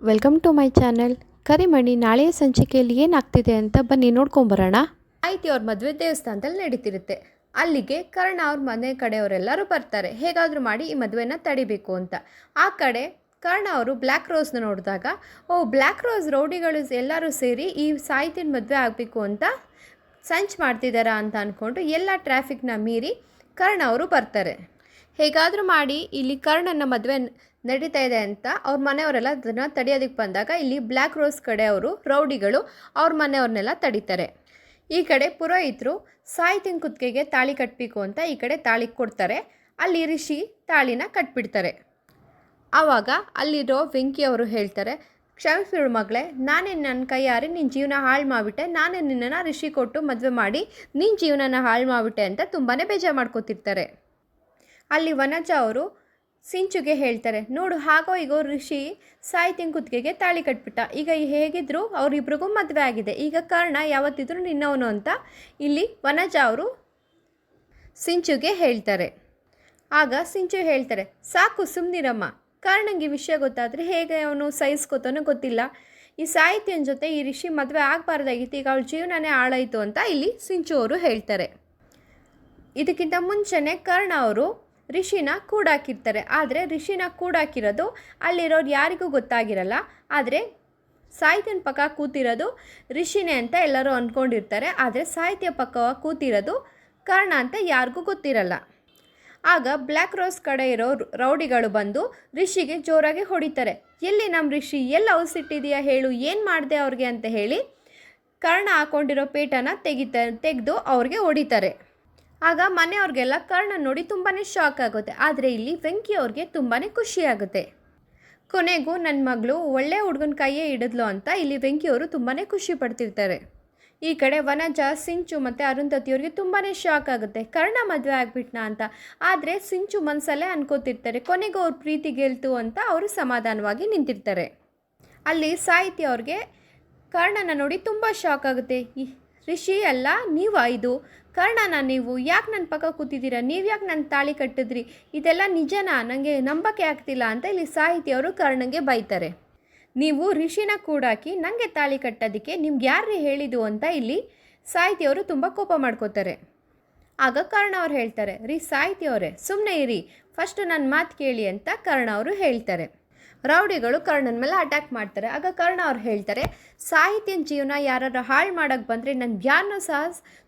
Welcome to my channel. Karimani ನಾಳೆಯ ಸಂಚಿಕೆಯಲ್ಲಿ ಏನಾಗ್ತಿದೆ ಅಂತ ಬನ್ನಿ ನೋಡ್ಕೊಂಬರೋಣ. ಆಯ್ತಿ ಅವ್ರ ಮದುವೆ ದೇವಸ್ಥಾನದಲ್ಲಿ ನಡೀತಿರುತ್ತೆ. ಅಲ್ಲಿಗೆ ಕರ್ಣ ಅವ್ರ ಮನೆ ಕಡೆಯವರೆಲ್ಲರೂ ಬರ್ತಾರೆ, ಹೇಗಾದರೂ ಮಾಡಿ ಈ ಮದುವೆನ ತಡಿಬೇಕು ಅಂತ. ಆ ಕಡೆ ಕರ್ಣ ಅವರು ಬ್ಲ್ಯಾಕ್ ರೋಸ್ನ ನೋಡಿದಾಗ, ಬ್ಲ್ಯಾಕ್ ರೋಸ್ ರೌಡಿಗಳು ಎಲ್ಲರೂ ಸೇರಿ ಈ ಸಾಹಿತಿನ ಮದುವೆ ಆಗಬೇಕು ಅಂತ ಸಂಚು ಮಾಡ್ತಿದ್ದಾರಾ ಅಂತ ಅಂದ್ಕೊಂಡು ಎಲ್ಲ ಟ್ರಾಫಿಕ್ನ ಮೀರಿ ಕರ್ಣ ಅವರು ಬರ್ತಾರೆ. ಹೇಗಾದರೂ ಮಾಡಿ ಇಲ್ಲಿ ಕರ್ಣನ ಮದುವೆ ನಡೀತಾ ಇದೆ ಅಂತ ಅವ್ರ ಮನೆಯವರೆಲ್ಲ ಅದನ್ನು ತಡೆಯೋದಕ್ಕೆ ಬಂದಾಗ ಇಲ್ಲಿ ಬ್ಲ್ಯಾಕ್ ರೋಸ್ ಕಡೆಯವರು ರೌಡಿಗಳು ಅವ್ರ ಮನೆಯವ್ರನ್ನೆಲ್ಲ ತಡೀತಾರೆ. ಈ ಕಡೆ ಪುರೋಹಿತರು ಸಾಹಿತಿನ ಕುತ್ತಿಗೆಗೆ ತಾಳಿ ಕಟ್ಟಬೇಕು ಅಂತ ಈ ಕಡೆ ತಾಳಿ ಕೊಡ್ತಾರೆ. ಅಲ್ಲಿ ರಿಷಿ ತಾಳಿನ ಕಟ್ಬಿಡ್ತಾರೆ. ಆವಾಗ ಅಲ್ಲಿರೋ ವೆಂಕಿ ಅವರು ಹೇಳ್ತಾರೆ, ಕ್ಷಮಿಸ್ಬಿಡು ಮಗಳೇ, ನಾನೇ ನನ್ನ ಕೈಯಾರೆ ನಿನ್ನ ಜೀವನ ಹಾಳು ಮಾಡಿಬಿಟ್ಟೆ, ನಾನೇ ನಿನ್ನನ್ನು ರಿಷಿ ಕೊಟ್ಟು ಮದುವೆ ಮಾಡಿ ನಿನ್ನ ಜೀವನನ ಹಾಳು ಮಾಡಿಬಿಟ್ಟೆ ಅಂತ ತುಂಬಾ ಬೇಜಾರು ಮಾಡ್ಕೋತಿರ್ತಾರೆ. ಅಲ್ಲಿ ವನಜಾ ಅವರು ಸಿಂಚುಗೆ ಹೇಳ್ತಾರೆ, ನೋಡು ಹಾಗೋ ಈಗೋ ರಿಷಿ ಸಾಹಿತಿನ ಕುತ್ತಿಗೆಗೆ ತಾಳಿ ಕಟ್ಬಿಟ್ಟ, ಈಗ ಹೇಗಿದ್ರು ಅವರಿಬ್ರಿಗೂ ಮದುವೆ ಆಗಿದೆ, ಈಗ ಕರ್ಣ ಯಾವತ್ತಿದ್ರು ನಿನ್ನವನು ಅಂತ ಇಲ್ಲಿ ವನಜಾ ಅವರು ಸಿಂಚುಗೆ ಹೇಳ್ತಾರೆ. ಆಗ ಸಿಂಚು ಹೇಳ್ತಾರೆ, ಸಾಕು ಸುಮ್ಮನಿರಮ್ಮ, ಕರ್ಣಂಗೆ ವಿಷಯ ಗೊತ್ತಾದರೆ ಹೇಗೆ ಅವನು ಸಹಿಸ್ಕೋತಾನೋ ಗೊತ್ತಿಲ್ಲ, ಈ ಸಾಹಿತ್ಯನ ಜೊತೆ ಈ ರಿಷಿ ಮದುವೆ ಆಗಬಾರ್ದಾಗಿತ್ತು, ಈಗ ಅವಳ ಜೀವನನೇ ಹಾಳಾಯಿತು ಅಂತ ಇಲ್ಲಿ ಸಿಂಚು ಅವರು ಹೇಳ್ತಾರೆ. ಇದಕ್ಕಿಂತ ಮುಂಚೆನೇ ಕರ್ಣ ಅವರು ರಿಷಿನ ಕೂಡಾಕಿರ್ತಾರೆ. ಆದರೆ ರಿಷಿನ ಕೂಡಾಕಿರೋದು ಅಲ್ಲಿರೋರು ಯಾರಿಗೂ ಗೊತ್ತಾಗಿರಲ್ಲ. ಆದರೆ ಸಾಹಿತ್ಯನ ಪಕ್ಕ ಕೂತಿರೋದು ರಿಷಿನೇ ಅಂತ ಎಲ್ಲರೂ ಅಂದ್ಕೊಂಡಿರ್ತಾರೆ. ಆದರೆ ಸಾಹಿತ್ಯ ಪಕ್ಕ ಕೂತಿರೋದು ಕರ್ಣ ಅಂತ ಯಾರಿಗೂ ಗೊತ್ತಿರಲ್ಲ. ಆಗ ಬ್ಲ್ಯಾಕ್ ರೋಸ್ ಕಡೆ ಇರೋ ರೌಡಿಗಳು ಬಂದು ರಿಷಿಗೆ ಜೋರಾಗಿ ಹೊಡಿತಾರೆ. ಎಲ್ಲಿ ನಮ್ಮ ರಿಷಿ, ಎಲ್ಲ ಔಸಿಟ್ಟಿದೆಯಾ ಹೇಳು, ಏನು ಮಾಡಿದೆ ಅವ್ರಿಗೆ ಅಂತ ಹೇಳಿ ಕರ್ಣ ಹಾಕ್ಕೊಂಡಿರೋ ಪೇಟನ ತೆಗೆದು ಅವ್ರಿಗೆ ಹೊಡಿತಾರೆ. ಆಗ ಮನೆಯವ್ರಿಗೆಲ್ಲ ಕರ್ಣ ನೋಡಿ ತುಂಬಾ ಶಾಕ್ ಆಗುತ್ತೆ. ಆದರೆ ಇಲ್ಲಿ ವೆಂಕಿ ಅವ್ರಿಗೆ ತುಂಬಾ ಖುಷಿಯಾಗುತ್ತೆ. ಕೊನೆಗೂ ನನ್ನ ಮಗಳು ಒಳ್ಳೆ ಹುಡುಗನ ಕೈಯೇ ಹಿಡಿದ್ಲು ಅಂತ ಇಲ್ಲಿ ವೆಂಕಿಯವರು ತುಂಬಾ ಖುಷಿ ಪಡ್ತಿರ್ತಾರೆ. ಈ ಕಡೆ ವನಜಾ, ಸಿಂಚು ಮತ್ತು ಅರುಂಧತಿಯವ್ರಿಗೆ ತುಂಬಾ ಶಾಕ್ ಆಗುತ್ತೆ, ಕರ್ಣ ಮದುವೆ ಆಗಿಬಿಟ್ನಾ ಅಂತ. ಆದರೆ ಸಿಂಚು ಮನಸ್ಸಲ್ಲೇ ಅನ್ಕೋತಿರ್ತಾರೆ, ಕೊನೆಗೂ ಅವ್ರ ಪ್ರೀತಿ ಗೆಲ್ತು ಅಂತ ಅವರು ಸಮಾಧಾನವಾಗಿ ನಿಂತಿರ್ತಾರೆ. ಅಲ್ಲಿ ಸಾಹಿತಿ ಅವ್ರಿಗೆ ಕರ್ಣನ ನೋಡಿ ತುಂಬ ಶಾಕ್ ಆಗುತ್ತೆ. ರಿಷಿ ಅಲ್ಲ ನೀವಾ ಇದು, ಕರ್ಣನ ನೀವು ಯಾಕೆ ನನ್ನ ಪಕ್ಕ ಕೂತಿದ್ದೀರಾ, ನೀವು ಯಾಕೆ ನನ್ನ ತಾಳಿ ಕಟ್ಟಿದ್ರಿ, ಇದೆಲ್ಲ ನಿಜನಾ, ನನಗೆ ನಂಬಕ್ಕೆ ಆಗ್ತಿಲ್ಲ ಅಂತ ಇಲ್ಲಿ ಸಾಹಿತಿಯವರು ಕರ್ಣಂಗೆ ಬೈತಾರೆ. ನೀವು ರಿಷಿನ ಕೂಡಾಕಿ ನನಗೆ ತಾಳಿ ಕಟ್ಟೋದಕ್ಕೆ ನಿಮ್ಗೆ ಯಾರು ಹೇಳಿದ್ದು ಅಂತ ಇಲ್ಲಿ ಸಾಹಿತಿಯವರು ತುಂಬ ಕೋಪ ಮಾಡ್ಕೋತಾರೆ. ಆಗ ಕರ್ಣ ಅವ್ರು ಹೇಳ್ತಾರೆ, ಸಾಹಿತಿಯವರೇ ಸುಮ್ಮನೆ ಇರಿ, ಫಸ್ಟು ನನ್ನ ಮಾತು ಕೇಳಿ ಅಂತ ಕರ್ಣ ಅವರು ಹೇಳ್ತಾರೆ. ರೌಡಿಗಳು ಕರ್ಣನ ಮೇಲೆ ಅಟ್ಯಾಕ್ ಮಾಡ್ತಾರೆ. ಆಗ ಕರ್ಣ ಅವ್ರು ಹೇಳ್ತಾರೆ, ಸಾಹಿತ್ಯನ ಜೀವನ ಯಾರು ಹಾಳು ಮಾಡೋಕ್ಕೆ ಬಂದರೆ ನಾನು ಯಾರನ್ನೂ ಸಹ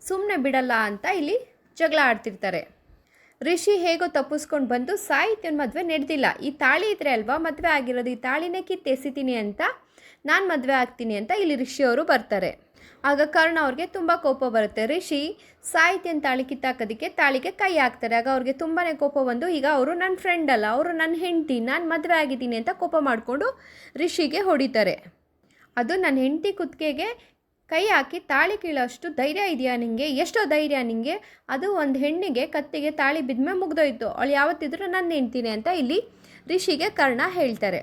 ಸುಮ್ಮನೆ ಬಿಡಲ್ಲ ಅಂತ ಇಲ್ಲಿ ಜಗಳ ಆಡ್ತಿರ್ತಾರೆ. ರಿಷಿ ಹೇಗೋ ತಪ್ಪಿಸ್ಕೊಂಡು ಬಂದು ಸಾಹಿತ್ಯನ ಮದುವೆ ನಡೆದಿಲ್ಲ, ಈ ತಾಳಿ ಇದ್ರೆ ಅಲ್ವಾ ಮದುವೆ ಆಗಿರೋದು, ಈ ತಾಳಿನೇ ಕಿತ್ತೆಸಿತೀನಿ ಅಂತ ನಾನು ಮದುವೆ ಆಗ್ತೀನಿ ಅಂತ ಇಲ್ಲಿ ರಿಷಿಯವರು ಬರ್ತಾರೆ. ಆಗ ಕರ್ಣ ಅವ್ರಿಗೆ ತುಂಬ ಕೋಪ ಬರುತ್ತೆ. ರಿಷಿ ಸಾಹಿತ್ಯನ ತಾಳಿ ಕಿತ್ತಾಕೋದಕ್ಕೆ ತಾಳಿಗೆ ಕೈ ಹಾಕ್ತಾರೆ. ಆಗ ಅವ್ರಿಗೆ ತುಂಬಾ ಕೋಪ ಬಂದು, ಈಗ ಅವರು ನನ್ನ ಫ್ರೆಂಡ್ ಅಲ್ಲ, ಅವರು ನನ್ನ ಹೆಂಡತಿ, ನಾನು ಮದುವೆ ಆಗಿದ್ದೀನಿ ಅಂತ ಕೋಪ ಮಾಡಿಕೊಂಡು ರಿಷಿಗೆ ಹೊಡಿತಾರೆ. ಅದು ನನ್ನ ಹೆಂಡತಿ ಕುತ್ತಿಗೆಗೆ ಕೈ ಹಾಕಿ ತಾಳಿ ಕೀಳೋಷ್ಟು ಧೈರ್ಯ ಇದೆಯಾ ನಿನಗೆ, ಎಷ್ಟೋ ಧೈರ್ಯ ನಿನಗೆ, ಅದು ಒಂದು ಹೆಣ್ಣಿಗೆ ಕತ್ತಿಗೆ ತಾಳಿ ಬಿದ್ಮೇಲೆ ಮುಗ್ದೋಯ್ತು, ಅವಳು ಯಾವತ್ತಿದ್ರೂ ನನ್ನ ಹೆಂಡ್ತೀನಿ ಅಂತ ಇಲ್ಲಿ ರಿಷಿಗೆ ಕರ್ಣ ಹೇಳ್ತಾರೆ.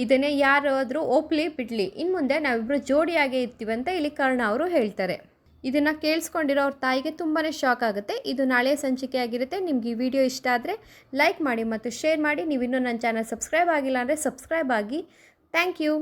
ಇದನ್ನೇ ಯಾರಾದರೂ ಒಪ್ಲಿ ಬಿಡಲಿ, ಇನ್ನು ಮುಂದೆ ನಾವಿಬ್ಬರು ಜೋಡಿಯಾಗೇ ಇರ್ತೀವಿ ಅಂತ ಇಲ್ಲಿ ಕರ್ಣ ಅವರು ಹೇಳ್ತಾರೆ. ಇದನ್ನು ಕೇಳಿಸ್ಕೊಂಡಿರೋ ಅವ್ರ ತಾಯಿಗೆ ತುಂಬಾ ಶಾಕ್ ಆಗುತ್ತೆ. ಇದು ನಾಳೆಯ ಸಂಚಿಕೆ ಆಗಿರುತ್ತೆ. ನಿಮ್ಗೆ ಈ ವಿಡಿಯೋ ಇಷ್ಟ ಆದರೆ ಲೈಕ್ ಮಾಡಿ ಮತ್ತು ಶೇರ್ ಮಾಡಿ. ನೀವಿನ್ನೂ ನನ್ನ ಚಾನಲ್ ಸಬ್ಸ್ಕ್ರೈಬ್ ಆಗಿಲ್ಲ ಅಂದರೆ ಸಬ್ಸ್ಕ್ರೈಬ್ ಆಗಿ. Thank you.